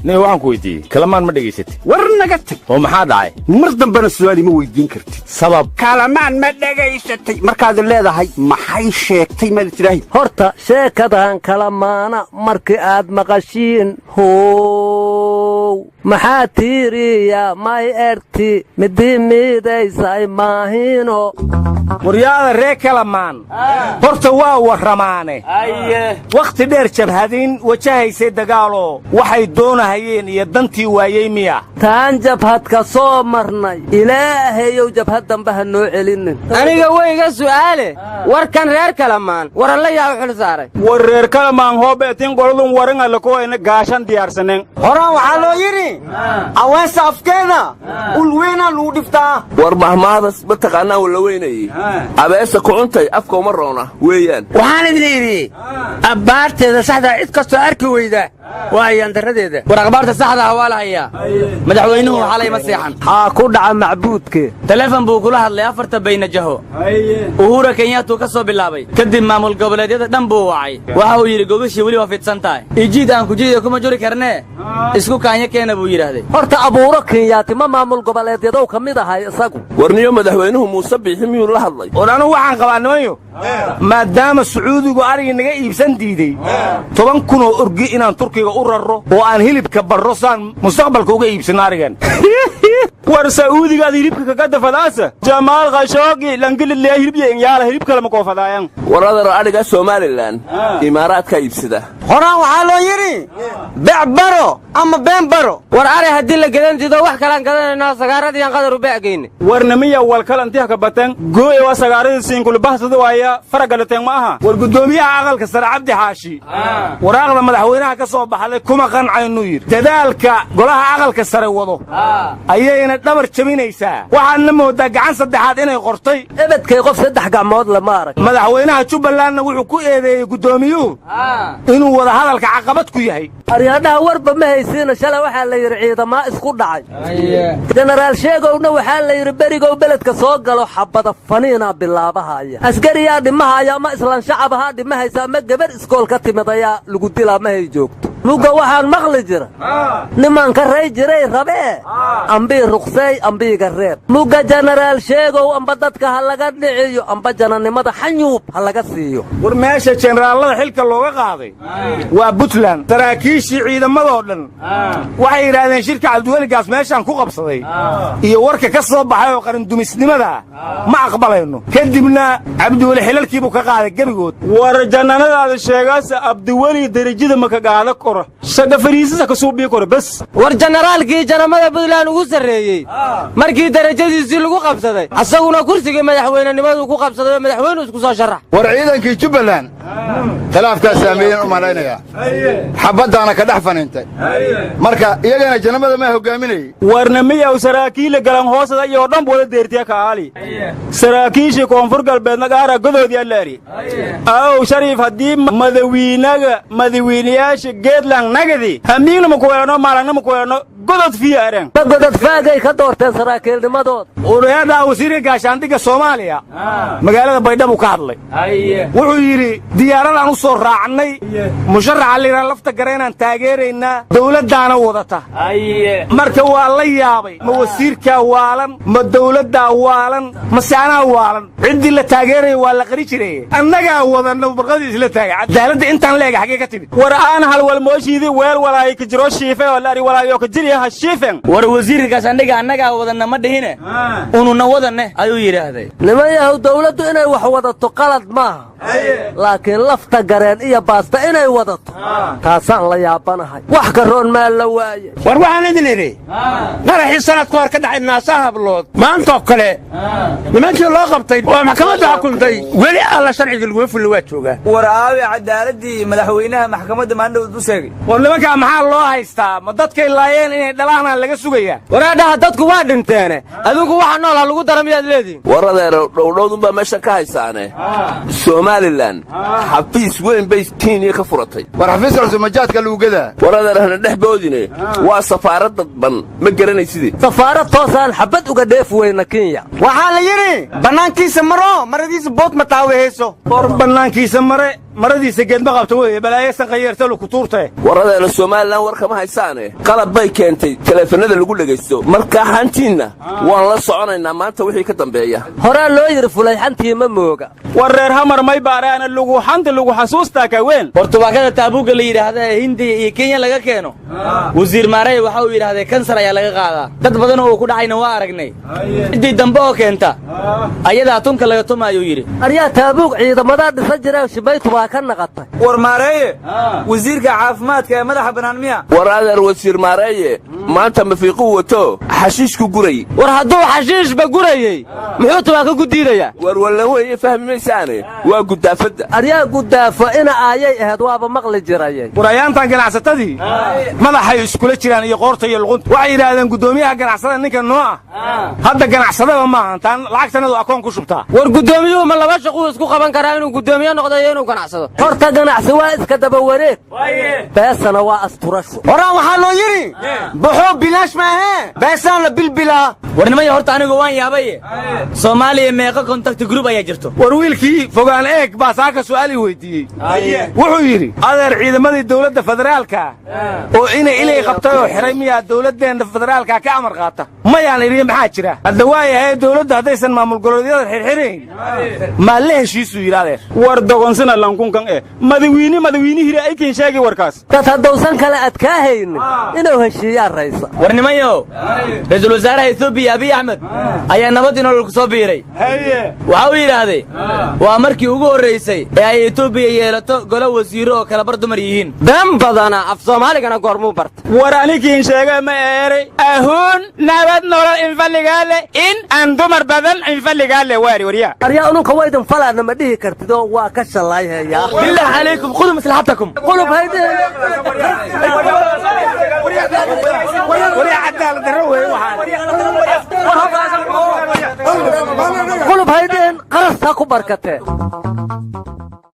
nin waxaan ku weydiiyey kalamaan ma dhegaysatid war naga tag oo maxaa dhacay mar dambena su'aal ma weydiin kartid sabab kalamaan ma dhegaysatay markaad leedahay maxay sheegtay ma tiraahi horta sheekadan kalamaana markii aad maqashiin how maxaa tiiriya may erti midii miidaysay maahino waryaada ree kalamaan horta waa warramaane wakhti dheer jabhadin wajahaysay dagaaloo waxay doonahayeen iyo dantii waayey miya taan jabhad ka soo marnay ilaahayow jabhad damba ha noo celinin aniga weyga su'aale warkan reer kalamaan waralla yaa u xil saaray war reer kalamaan hoobeetin qoladun waran alla kuwayna gaashan diyaarsaneen horaan waxaa loo yidhi aweesa afkeeda ulweynaa lagu dhiftaa war mahmaadas ma taqaanaa walla weynayey abeesa kucuntay afka uma roona weeyaan waxaan idin idhi abbaarteeda saxdaa cid kastoo arki weyda waa ayaandaradeeda war akhbaarta saxdaa waa la hayaa madaxweynuhu xalay ma seexan aa ku dhaca macbuudke taleefon buu kula hadlay afarta bayna jaho uhura kenyatuu ka soo bilaabay kadib maamul goboleedyada dhan buu wacay waxa uu yidhi gobashii weli waa fidsan tahay ijiid aan kujiida kuma juri karnee isku kaanya keena buu yidhaahday horta abuuro kenyaati ma maamul goboleedyadow ka mid ahay isagu warniyo madaxweynuhu muuse biixi miyuu la hadlay war anugu waxaan qabaa nimanyo maadaama sacuudigu arigii naga iibsan diidey 10 kun oo orgi inaan turkiga u rarro oo aan hilibka barro saan mustaqbalka uga iibsanno arigan war sacuudigaad hilibka kaga dafadaasa jamaal khashoogi langililea hilibya inyaala hilib kale ma koofadaayan waradara adhiga somalilan imaaraadka iibsada horaan waxaa loo yidhi bec baro ama been baro war ari haddii la gadan dido wax kalaan gadanaynaa sagaaradiiaan qadar u beecgayne warnamiya walkalantiha ka batan gooye waa sagaaradii siinkulubahsada waaya faragalateen ma aha war guddoomiyaha aqalka sare cabdi xaashi waraaqda madaxweynaha ka soo baxday kuma qancaynu yidhi dadaalka golaha aqalka sare wado ayayna dhabar jabinaysaa waxaadna moodaa gacan saddexaad inay qortay ebedkay qof 3 gacmood lama arag madaxweynaha jubbalandna wuxuu ku eedeeyey guddoomiyuhu inuu wada hadalka caqabad ku yahay aryadhaha warba ma haysiina shalay waxaa la yidhi ciidamaa isku dhacay jenaraal sheegowna waxaa la yidhi berigow beledka soo galo xabada faniinaa bilaabahaya askariyaa dhimahaya ama islaan shacabahaa dhimahaysa ama gabar iskool ka timid ayaa lagu dilaa mahay joogto mugga waxaan maqli jira niman ka ray jiray rabee ambii ruqseey ambiiga reeb mugga jenaraal sheegow amba dadka ha laga dhiciyo amba janannimada xanyuub ha laga siiyo war meesha jenaraallada xilka looga qaaday waa puntland saraakiishii ciidamadoo dhan waxay yidhaahdeen shirka cabdiweligaas meeshaan ku qabsaday iyo warka ka soo baxay oo qarandumisnimada ma aqbalayno kadibna cabdiweli xilalkiibuu ka qaaday gebigood war jannanadaada sheegaasa abdiweli derajada ma ka qaada kora shaga fariisisa ka suubii kora bas war jenaraalkii janamada puntland ugu sarreeyey markii derajadiisii lagu qabsaday asaguna kursigii madaxweynenimadu ku qabsaday oo madaxweynu isku soo sharax war ciidankii jubbaland khilaafkaa saameeyeen u malaynayaa xabaddaana ka dhex faniintay marka iyagana janamada maa hogaaminayey warnamiyaw saraakiilla galan hoosada iyo dhan wada deertiya kaali saraakiishii koonfur galbeedna gaara godoodii allaari aw shariif haddii madawiinayaasha geedlang nagadi hamiigna ma kuweeno maalangna ma kuweeno godod fiyaaren godod faagay ka doorteen saraakiilnimadood ureedaa wasiirka gaashaandhigga soomaaliya magaalada baydhabo ka hadlay wuxuu yidhi diyaaradaan u soo raacnay musharaxa liraa lafta gareenaan taageeraynaa dawladdaana wadata marka waa la yaabay ma wasiirkaa waalan ma dawladdaa waalan mase anaa waalan ciddii la taageeraya waa la qari jiray annagaa wadanna barqadii isla taagay cadaaladda intaan leega xaggee ka timid war aan halwalmooshiidii weel walaayo ka jiro shiife oo laari walaayo ka jiriya ha shiifen war wasiirka gaashaandhigga annagaa wadanna ma dhihine ununa wadanne ayuu yidhaahday niman yahow dawladdu inay wax wadato qalad maaha laakiin lafta gareen iyo baasta inay wadato taasaan la yaabanahay wax karoon maa la waaye war waxaan idin idhi qaraxii sanadka hor ka dhacay naasa hablood maantoo kale nimankii loo qabtay oo maxkamadda xukuntay weli alla sharciga lagu fulin waa joogaa war aawi cadaaladii madaxweynaha maxkamadda maandhow u sheegay war nimankaa maxaa loo haystaa ma dadkay laayeen inay dhalaanaan laga sugayaa waraadhaha dadku waa dhinteene adigu waxa noolha lagu dara miyaad leedihin waradeero dhowdhowdunbaa meesha ka haysaane somalilan xafiis weyn bay kenya ka furatay war xafiiska sumajaadka lagu gadaa waradeerhana dhex boodine waa safaarad dadban ma garanaysidee safaarad toosaan xabad uga dheef weyna kenya waxaa la yidhi bannaankiisa maro maradiisa bood ma taawehayso war bannaankiisa mare maradiisa geedma qabta weye balaayasan qayeertalu ku tuurtae warradeena somalilan war kama haysaane qalab bay keentay teleefanada lagu dhegaysto markaa xantiinna waan la soconaynaa maanta wixii ka dambeeya horaa loo yidhi fulayxantii ma mooga war reer hamar may baaraana luguxanta lagu xasuustaa ka weyn bortubaakada taabuugga la yidhaahda ee hindiya iyo kenya laga keeno wasiir maarey waxa uu yidhahdee kansar ayaa laga qaadaa dad badan oo uu ku dhacayna waa aragnay ciddii dambe oo keenta ayadaa tunka laga tumaayuu yidhi aryaa taabuug ciidamadaa dhisa jireen shibaytu waa ka naqatay war maareeye wasiirka caafimaadka ee madaxa bannaan miya war adeer wasiir maareeye maanta mafiiquu wato xashiishku guray war hadduu xashiishba gurayey muxuu tubaaka ku diidayaa war wallan weye fahmi maysaane waa guddaafadda aryaa guddaafo ina aayay ahayd waaba maqli jirayay war ayaantan ganacsatadii madaxay iskula jiraan iyo qoorta iyo luqunta waxay yidhaahdeen guddoomiyaha ganacsada ninka noo ah hadda ganacsadaba maaha taan lacagtanadu akoon ku shubtaa war guddoomiyuhu ma laba shaquu isku qaban karaa inuu guddoomiye noqdo iyo inuu ganacsado horta ganacsi waa iska daba wareeg beesana waa asturasho horaan waxaa loo yidhi buxuu bilaash maahee beesaan la bilbilaa warnimaya horta anigu waan yaabaye soomaaliya meeqa kontakti gruub ayaa jirto war wiilkii fogaan eeg baa saaka su'aalii weydiiyey wuxuu yidhi adeer ciidamadii dawladda federaalka oo inay ilay qabtay oo xiray miyaa dawladdeenna federaalka ka amar qaata mayaan idhi maxaa jira hadda waayahay dawladdu haddaysan maamul goboleedyada xirxirayn maa la heshiisuu yidhi adeer war dogonsina lankunkan madawiini hiri aykin sheegi warkaas dad haddausan kale adkaa haynin inuu heshiiyaa raysa warnimayo ra-iisul wasaaraha etoobiya abiy axmed ayaa nabad inoolol ku soo biiray waxa uu yidhaahday waa markii ugu horraysay ee ay etoobiya yeelato golo wasiiro oo kala bar dumar yihiin been badana af soomaaligana goormuu barta war anikiin sheega ma eeray ahuun nabad nolol infalligaa leh in aan dumar badan infalligaa leh waari waryaa aryaa ununka waydin falaana ma dhihi kartid oo waa ka shallaayhayaa bilaahi calaykum khuduu maslaxatakum qulub haydeen qulub haydeen qarastaa ku barkatee